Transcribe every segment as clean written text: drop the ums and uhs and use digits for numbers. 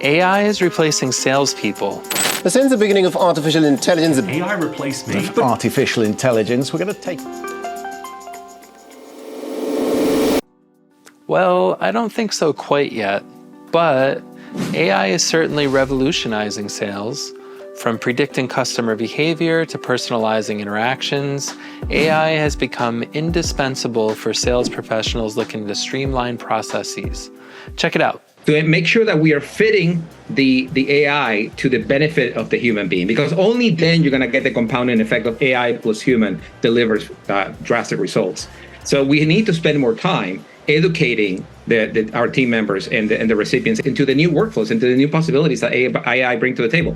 AI is replacing salespeople. But since the beginning of artificial intelligence, AI replaced me. Artificial intelligence, we're going to take... Well, I don't think so quite yet, but AI is certainly revolutionizing sales. From predicting customer behavior to personalizing interactions, AI has become indispensable for sales professionals looking to streamline processes. Check it out. To make sure that we are fitting the AI to the benefit of the human being, because only then you're going to get the compounding effect of AI plus human delivers drastic results. So we need to spend more time educating our team members and the recipients into the new workflows, into the new possibilities that AI bring to the table.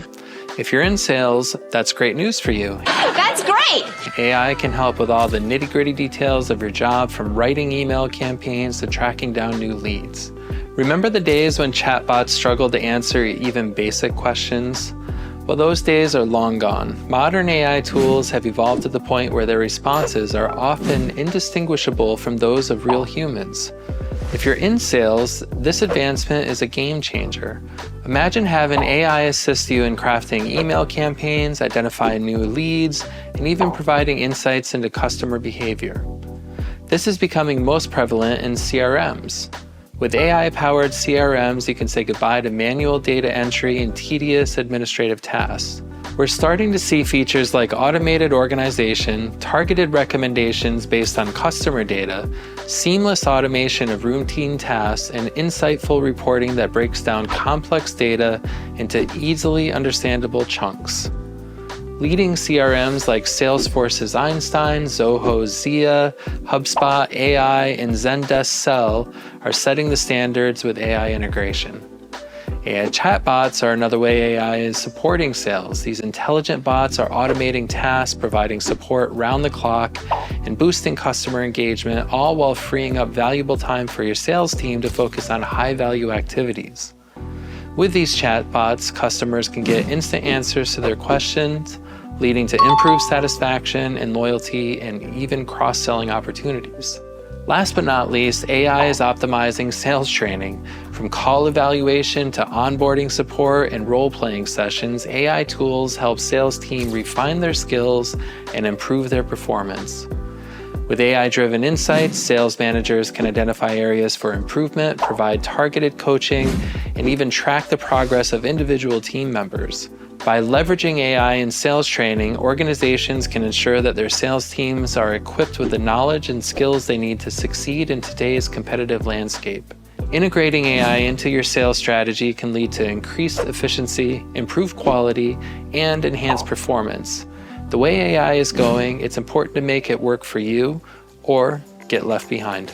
If you're in sales, that's great news for you. That's great! AI can help with all the nitty-gritty details of your job, from writing email campaigns to tracking down new leads. Remember the days when chatbots struggled to answer even basic questions? Well, those days are long gone. Modern AI tools have evolved to the point where their responses are often indistinguishable from those of real humans. If you're in sales, this advancement is a game changer. Imagine having AI assist you in crafting email campaigns, identifying new leads, and even providing insights into customer behavior. This is becoming most prevalent in CRMs. With AI-powered CRMs, you can say goodbye to manual data entry and tedious administrative tasks. We're starting to see features like automated organization, targeted recommendations based on customer data, seamless automation of routine tasks, and insightful reporting that breaks down complex data into easily understandable chunks. Leading CRMs like Salesforce's Einstein, Zoho's Zia, HubSpot AI, and Zendesk Sell are setting the standards with AI integration. AI chatbots are another way AI is supporting sales. These intelligent bots are automating tasks, providing support round the clock, and boosting customer engagement, all while freeing up valuable time for your sales team to focus on high-value activities. With these chatbots, customers can get instant answers to their questions, leading to improved satisfaction and loyalty and even cross-selling opportunities. Last but not least, AI is optimizing sales training. From call evaluation to onboarding support and role-playing sessions, AI tools help sales teams refine their skills and improve their performance. With AI-driven insights, sales managers can identify areas for improvement, provide targeted coaching, and even track the progress of individual team members. By leveraging AI in sales training, organizations can ensure that their sales teams are equipped with the knowledge and skills they need to succeed in today's competitive landscape. Integrating AI into your sales strategy can lead to increased efficiency, improved quality, and enhanced performance. The way AI is going, it's important to make it work for you or get left behind.